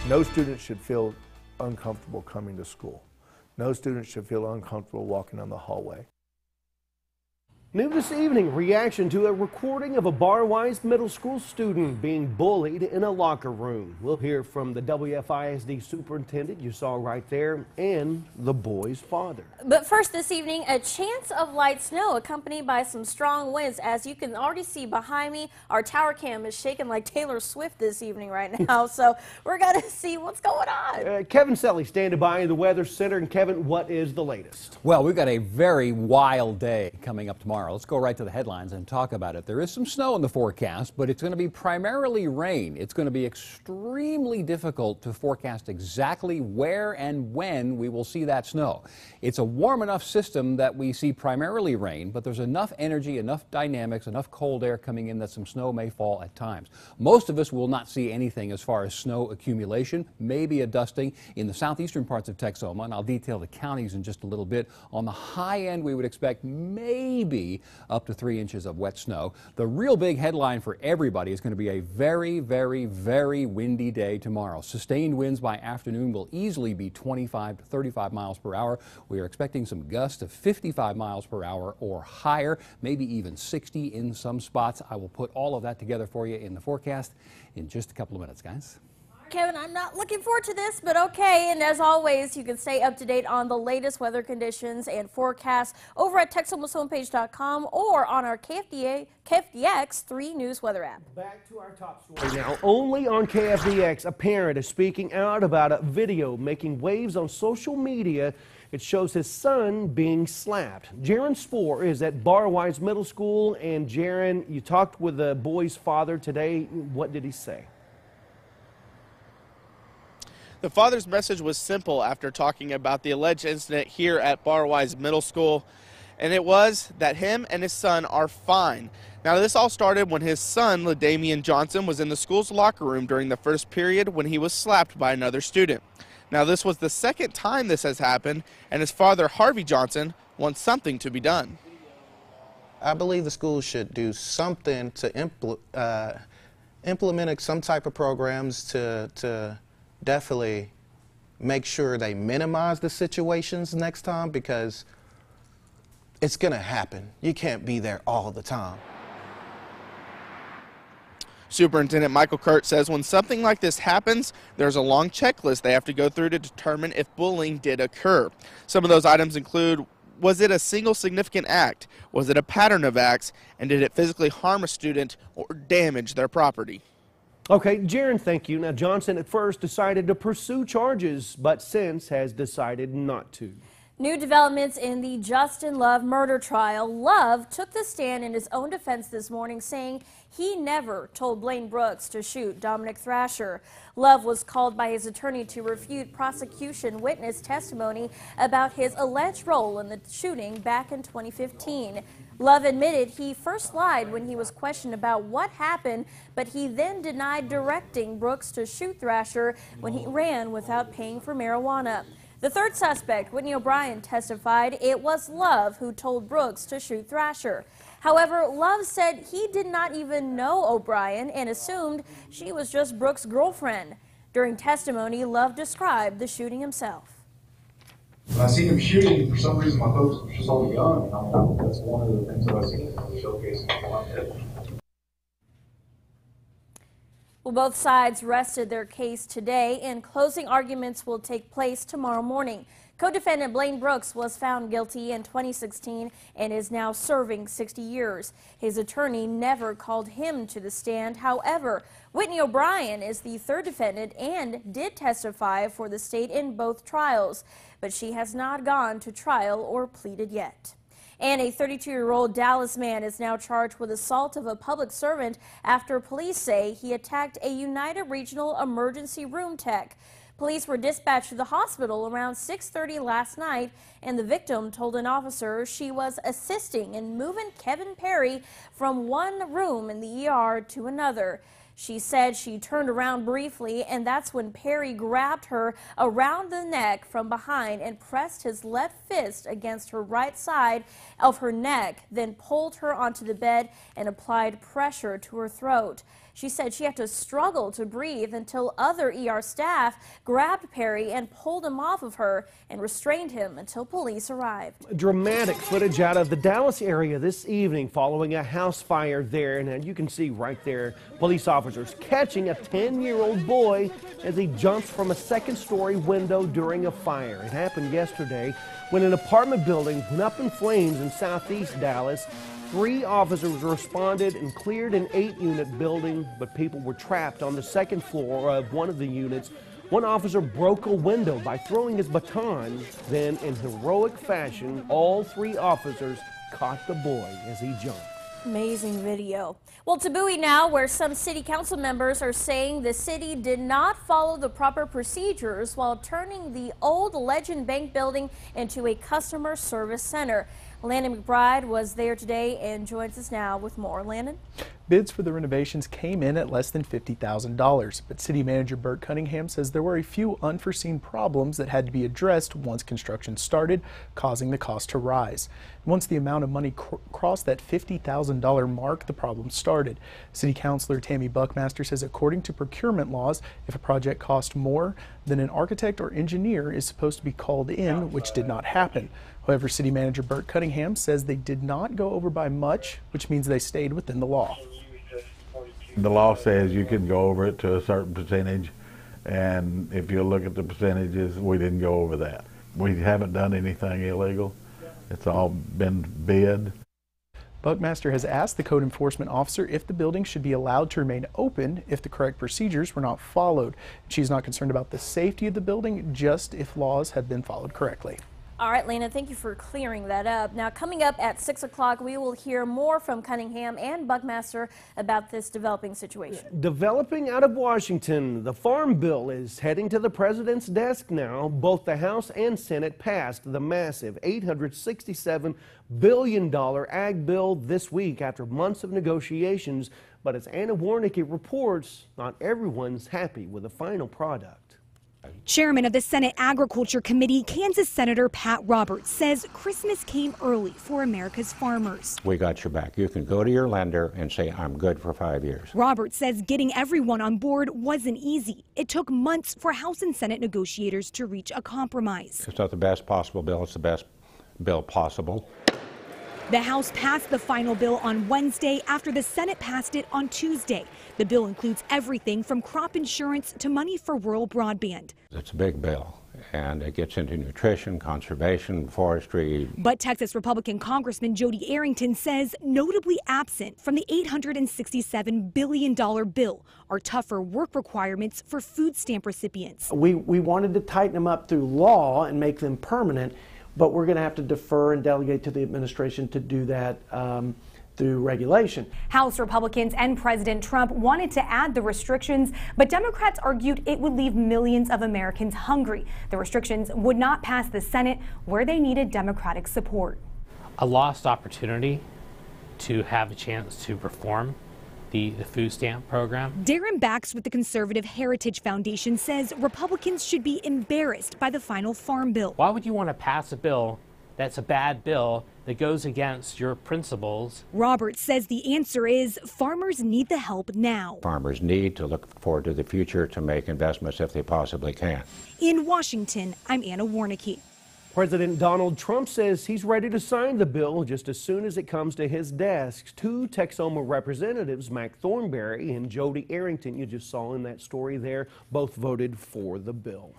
No student should feel uncomfortable coming to school. No student should feel uncomfortable walking down the hallway. New this evening, reaction to a recording of a Barwise Middle School student being bullied in a locker room. We'll hear from the WFISD superintendent you saw right there and the boy's father. But first this evening, a chance of light snow accompanied by some strong winds. As you can already see behind me, our tower cam is shaking like Taylor Swift this evening right now. So we're going to see what's going on. Kevin Selly standing by in the Weather Center. And Kevin, what is the latest? Well, we've got a very wild day coming up tomorrow. Let's go right to the headlines and talk about it. There is some snow in the forecast, but it's going to be primarily rain. It's going to be extremely difficult to forecast exactly where and when we will see that snow. It's a warm enough system that we see primarily rain, but there's enough energy, enough dynamics, enough cold air coming in that some snow may fall at times. Most of us will not see anything as far as snow accumulation, maybe a dusting in the southeastern parts of Texoma, and I'll detail the counties in just a little bit. On the high end, we would expect maybe up to 3 inches of wet snow. The real big headline for everybody is going to be a very, very, very windy day tomorrow. Sustained winds by afternoon will easily be 25 to 35 miles per hour. We are expecting some gusts of 55 miles per hour or higher, maybe even 60 in some spots. I will put all of that together for you in the forecast in just a couple of minutes, guys. Kevin, I'm not looking forward to this, but okay. And as always, you can stay up to date on the latest weather conditions and forecasts over at Texomashomepage.com or on our KFDX 3 News Weather app. Back to our top story now. Only on KFDX, a parent is speaking out about a video making waves on social media. It shows his son being slapped. Jaron Spoor is at Barwise Middle School. And Jaron, you talked with the boy's father today. What did he say? The father's message was simple after talking about the alleged incident here at Barwise Middle School, and it was that him and his son are fine. Now, this all started when his son, LaDamian Johnson, was in the school's locker room during the first period when he was slapped by another student. Now, this was the second time this has happened, and his father, Harvey Johnson, wants something to be done. I believe the school should do something to implement some type of programs to definitely make sure they minimize the situations next time, because it's going to happen. You can't be there all the time. Superintendent Michael Kurt says when something like this happens, there's a long checklist they have to go through to determine if bullying did occur. Some of those items include: was it a single significant act? Was it a pattern of acts? And did it physically harm a student or damage their property? Okay, Jaron, thank you. Now, Johnson at first decided to pursue charges, but since has decided not to. New developments in the Justin Love murder trial. Love took the stand in his own defense this morning, saying he never told Blaine Brooks to shoot Dominic Thrasher. Love was called by his attorney to refute prosecution witness testimony about his alleged role in the shooting back in 2015. Love admitted he first lied when he was questioned about what happened, but he then denied directing Brooks to shoot Thrasher when he ran without paying for marijuana. The third suspect, Whitney O'Brien, testified it was Love who told Brooks to shoot Thrasher. However, Love said he did not even know O'Brien and assumed she was just Brooks' girlfriend. During testimony, Love described the shooting himself. When I seen him shooting, for some reason my focus was just on the gun, and that's one of the things that I seen on the showcase. Well, both sides rested their case today, and closing arguments will take place tomorrow morning. Co-defendant Blaine Brooks was found guilty in 2016 and is now serving 60 years. His attorney never called him to the stand. However, Whitney O'Brien is the third defendant and did testify for the state in both trials, but she has not gone to trial or pleaded yet. And a 32-year-old Dallas man is now charged with assault of a public servant after police say he attacked a United Regional emergency room tech. Police were dispatched to the hospital around 6:30 last night, and the victim told an officer she was assisting in moving Kevin Perry from one room in the ER to another. She said she turned around briefly, and that's when Perry grabbed her around the neck from behind and pressed his left fist against her right side of her neck, then pulled her onto the bed and applied pressure to her throat. She said she had to struggle to breathe until other ER staff grabbed Perry and pulled him off of her and restrained him until police arrived. Dramatic footage out of the Dallas area this evening following a house fire there. And you can see right there police officers catching a 10-year-old boy as he jumps from a second-story window during a fire. It happened yesterday when an apartment building went up in flames in southeast Dallas. 3 officers responded and cleared an 8-unit building, but people were trapped on the second floor of one of the units. One officer broke a window by throwing his baton. Then, in heroic fashion, all 3 officers caught the boy as he jumped. Amazing video. Well, to Bowie now, where some city council members are saying the city did not follow the proper procedures while turning the old Legend Bank building into a customer service center. Landon McBride was there today and joins us now with more. Landon? Bids for the renovations came in at less than $50,000, but City Manager Burt Cunningham says there were a few unforeseen problems that had to be addressed once construction started, causing the cost to rise. Once the amount of money crossed that $50,000 mark, the problem started. City Councilor Tammy Buckmaster says according to procurement laws, if a project costs more, then an architect or engineer is supposed to be called in, which did not happen. However, City Manager Burt Cunningham says they did not go over by much, which means they stayed within the law. The law says you can go over it to a certain percentage, and if you look at the percentages, we didn't go over that. We haven't done anything illegal. It's all been bid. Buckmaster has asked the code enforcement officer if the building should be allowed to remain open if the correct procedures were not followed. She's not concerned about the safety of the building, just if laws have been followed correctly. All right, Lena, thank you for clearing that up. Now, coming up at 6 o'clock, we will hear more from Cunningham and Buckmaster about this developing situation. Developing out of Washington, the Farm Bill is heading to the president's desk now. Both the House and Senate passed the massive $867 billion ag bill this week after months of negotiations. But as Anna Warnicki reports, not everyone's happy with the final product. Chairman of the Senate Agriculture Committee, Kansas Senator Pat Roberts, says Christmas came early for America's farmers. We got your back. You can go to your lender and say, I'm good for 5 years. Roberts says getting everyone on board wasn't easy. It took months for House and Senate negotiators to reach a compromise. It's not the best possible bill. It's the best bill possible. The House passed the final bill on Wednesday after the Senate passed it on Tuesday. The bill includes everything from crop insurance to money for rural broadband. It's a big bill, and it gets into nutrition, conservation, forestry. But Texas Republican Congressman Jody Arrington says notably absent from the $867 billion bill are tougher work requirements for food stamp recipients. We wanted to tighten them up through law and make them permanent, but we're going to have to defer and delegate to the administration to do that through regulation. House Republicans and President Trump wanted to add the restrictions, but Democrats argued it would leave millions of Americans hungry. The restrictions would not pass the Senate, where they needed Democratic support. A lost opportunity to have a chance to reform the food stamp program. Darren Bax with the Conservative Heritage Foundation says Republicans should be embarrassed by the final farm bill. Why would you want to pass a bill that's a bad bill that goes against your principles? Roberts says the answer is farmers need the help now. Farmers need to look forward to the future to make investments if they possibly can. In Washington, I'm Anna Warnicki. President Donald Trump says he's ready to sign the bill just as soon as it comes to his desk. 2 Texoma representatives, Mac Thornberry and Jody Arrington, you just saw in that story there, both voted for the bill.